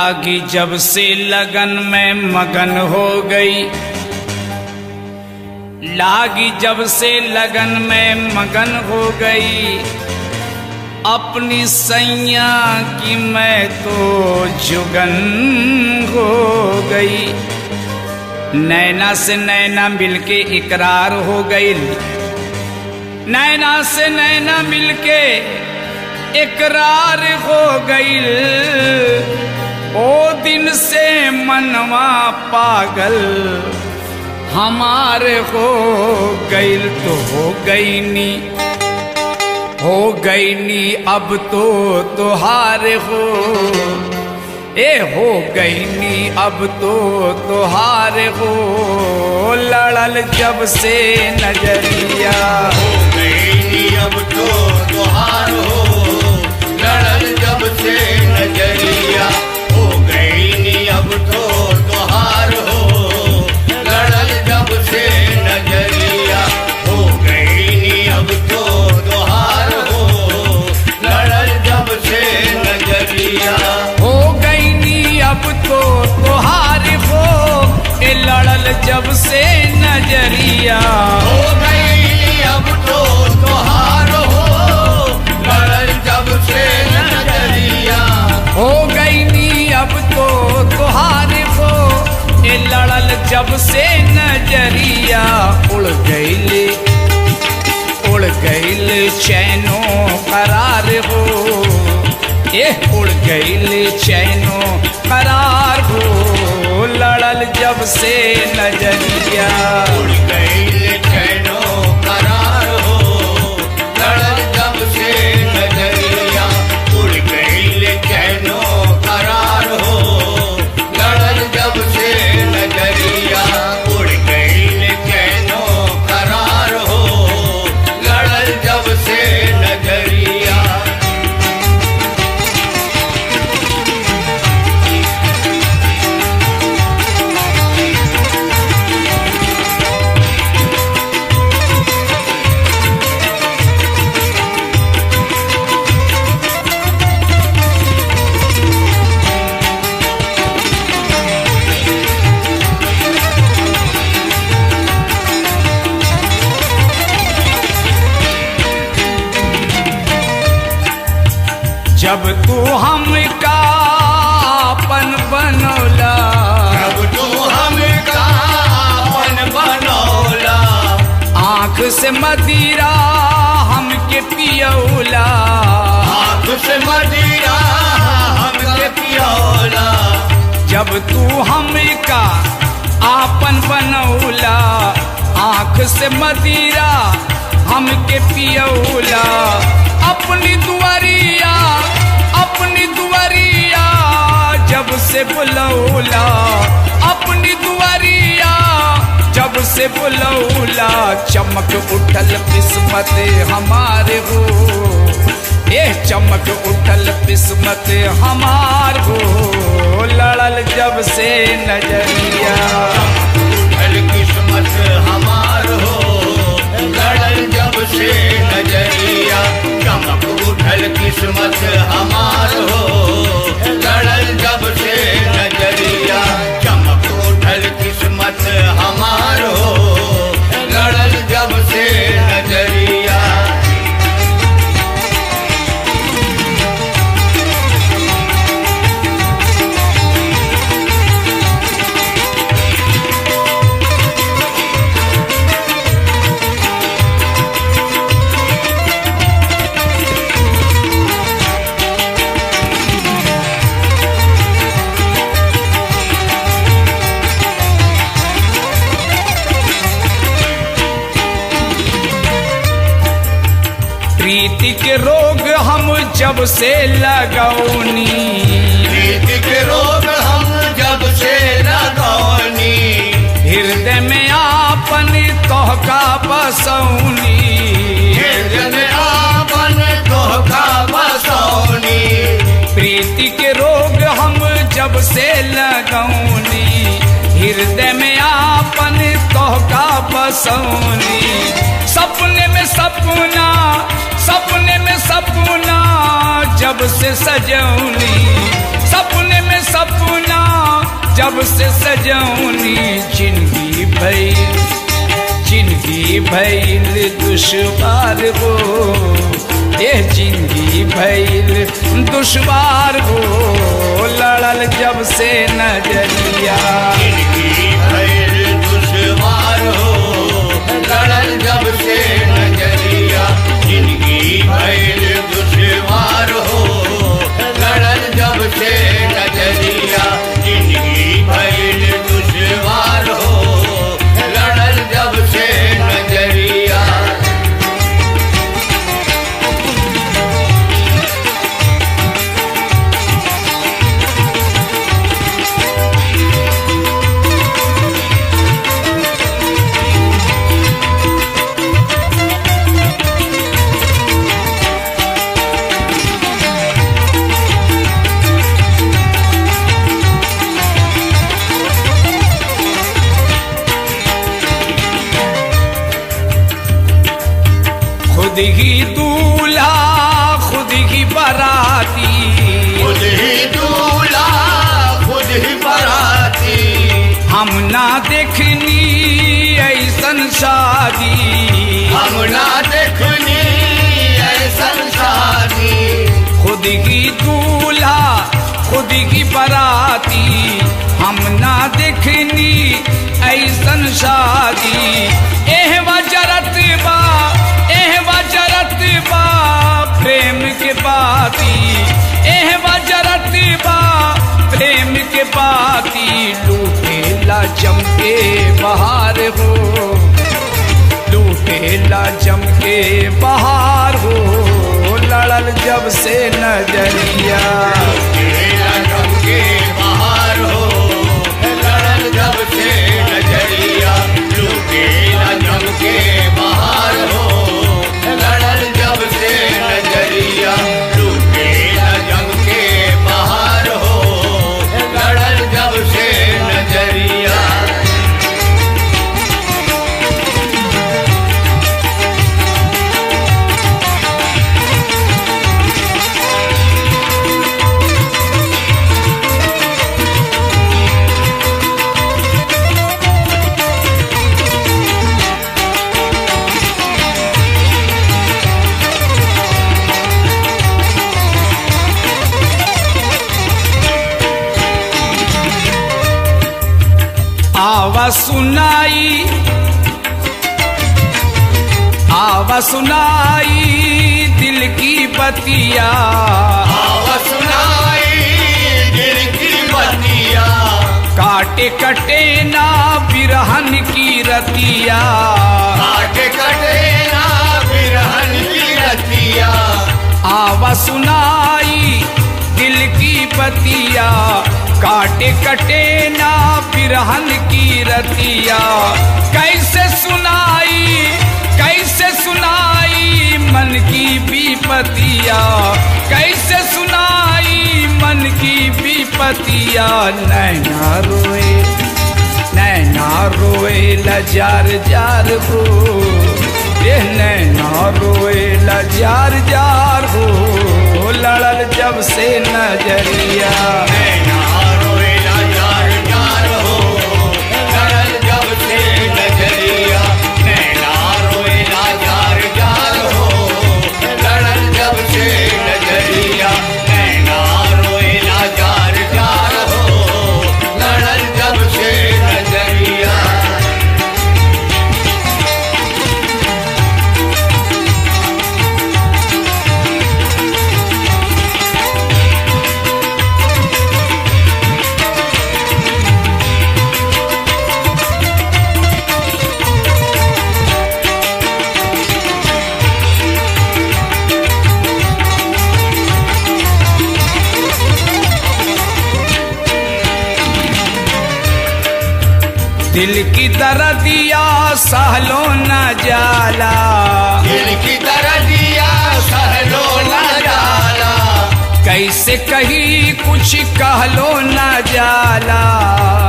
लागी जब से लगन में मगन हो गई, लागी जब से लगन में मगन हो गई, अपनी सैया की मैं तो जुगन हो गई। नैना से नैना मिलके इकरार हो गई, नैना से नैना मिलके इकरार हो गई। ओ दिन से मनवा पागल हमारे हो गई, तो हो गई नी, हो गई नी अब तो तुहार हो, ए हो गई नी अब तो तुहार हो। लड़ल जब से नजरिया, हो गई नी अब तो तुहार हो, लड़ल जब से नजरिया। हो गई नी अब तो तुहार हो, लड़ल जब से नजरिया। हो गई नी अब तो तुहार हो, लड़ल जब से नजरिया। हो गई नी अब तो तुहार हो, ए लड़ल जब से नजरिया। हो गई नी अब तो तुहार हो, लड़ल जब से नजरिया। हो गई नी अब तो तुहार हो, ए लड़ल जब से नजरिया। उड़ गईले, उड़ गईले चैनो करार हो, ए उड़ गईले चैनो करार हो। लड़ल जब से नजरिया, उड़ गई चैनो करार हो, लड़ल जब से नजरिया। उड़ गई चैनो करार हो, लड़ल जब से नजरिया। उड़ गई चैनो करार हो, लड़ल जब से नजरिया। जब तू हमका अपन बनौला, जब तू हमका अपन बनौला, आँख से मदिरा हमके पियौला। आँख से मदिरा हमके पियौला। जब तू हमका आपन बनौला, आँख से मदिरा हमके पियौला। अपनी दुआरिया, अपनी दुआरिया जब से बुलौला, अपनी दुआरिया जब से बुलौला। चमक उठल किस्मत हमारे हो, ए चमक उठल किस्मत हमार हो। लड़ल जब से नजरिया, उठल किस्मत हमार हो, लड़ल जब से नजरिया। चमक उठल किस्मत हमार हो, लड़ल जब से नजरिया। चमक उठल किस्मत हमार हो, लड़ल जब से नजरिया। प्रीति के रोग हम जब से लगौनी, प्रीति के रोग हम जब से लगौनी। हृदय में आपन तोहका बसौनी, हृदय में आपन तोहका बसौनी। प्रीति के रोग हम जब से लगौनी, हृदय में आपन तोहका बसौनी। सपने में सपना, सपने में सपना जब से सजौनी, सपने में सपना जब से सजौनी जिंदगी भइल दुश्वार हो, ये जिंदगी भइल दुश्वार हो, लड़ल जब से नजरिया। जिंदगी भइल दुश्वार हो, लड़ल जब से नजरिया। जिंदगी भइल दुश्वार हो, लड़ल जब से नजरिया। जिंदगी भइल दुश्वार हो, लड़ल जब से नजरिया। खुद ही दूल्हा खुद ही बाराती, खुद ही दूल्हा खुद ही बाराती। हम ना देखनी ऐसन शादी, हम ना देखनी ऐसन शादी। खुद ही दूल्हा खुद ही बाराती, हम ना देखनी ऐसन शादी। एहवा जरत बा प्रेम के बाती, एहवा जरत बा प्रेम के बाती। लूटेला जम के बहार हो, लूटेला जम के बहार हो, लड़ल जब से नजरिया। लूटेला जम के बहार हो, लड़ल जब से नजरिया। लूटेला जम के बहार हो, लड़ल जब से नजरिया। लूटेला जम के बहार हो, लड़ल जब से नजरिया। आवा सुनाई दिल की बतिया, आवा सुनाई दिल की बतिया। काटे कटे ना बिरहन की रतिया, काटे कटे ना बिरहन की रतिया। आवा सुनाई दिल की बतिया, काटे कटे ना बिरहन की रतिया। कैसे सुनाई मन की विपतिया, कैसे सुनाई मन की विपतिया। नैना रोए लजार जार हो, ये नैना रोए लजार जार हो, लड़ल जब से नजरिया। नैना रोए लजार जार हो, लड़ल जब से नजरिया। नैना रोए लजार जार हो, लड़ल जब से नजरिया। नैना रोए लजार जार हो, लड़ल जब से नजरिया। दिल की दर्दिया सहलो न जाला, दिल की दर्दिया सहलो न जाला। कैसे कही कुछ कहलो न जाला,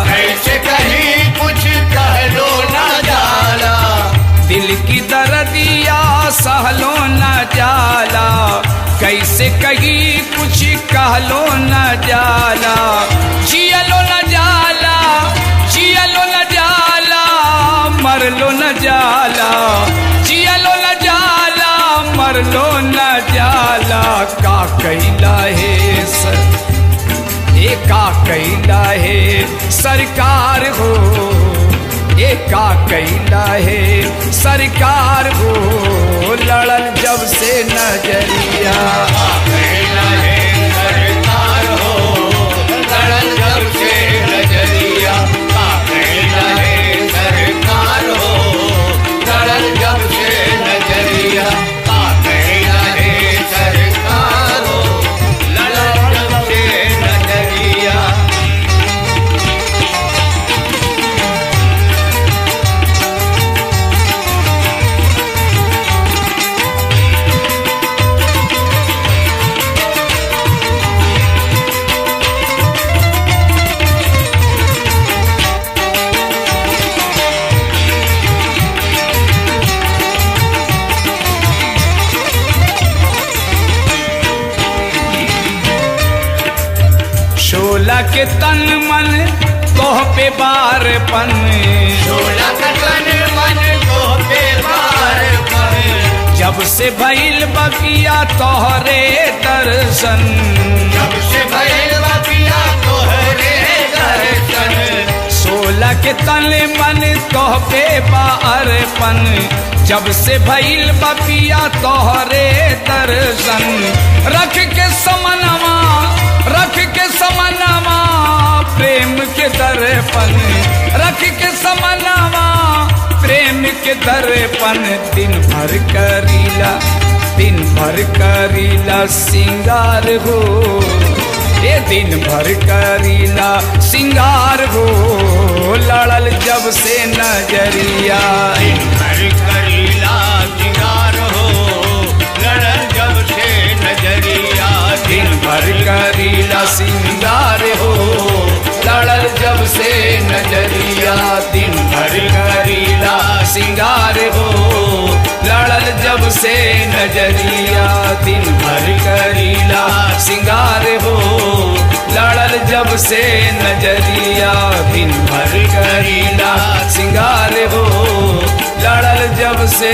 कैसे कही कुछ कहलो न जाला। दिल की दर्दिया सहलो न जाला, कैसे कही कुछ कहलो न जाला। मरलो न जाला, जियलो न जाला, मरलो न जाला। का कैला है का कैला है सरकार हो, का कैला है सरकार हो, लड़ल जब से नजरिया। कैला है सरकार हो, लड़ल जब से नजरिया। कैला है सरकार हो, लड़ल जब से नजरिया। कैला है सरकार हो, लड़ल जब से नजरिया। शोला के तन मन तोह पे बारपन, शोला का तन मन तोह पे बारपन। जब से भइल बकिया तोहरे दर्शन, जब से भइल बकिया तोहरे दर्शन। शोला के तन मन तोह पे बारपन, जब से भइल बकिया तोहरे दर्शन। रख के समनवा, रख के समनवा, प्रेम के दर्पण, रख के समनवा, प्रेम के दर्पण। दिन भर करीला, दिन भर करीला सिंगार हो, ये दिन भर करीला सिंगार हो, लड़ल जब से नजरिया। दिन भर करीला सिंगार हो, लड़ल जब से नजरिया। दिन भर करीला सिंगार हो, लड़ल जब से नजरिया। दिन भर करीला सिंगार हो, लड़ल जब से नजरिया। दिन भर करीला सिंगार हो, लड़ल जब से नजरिया। दिन भर करीला सिंगार हो, लड़ल जब से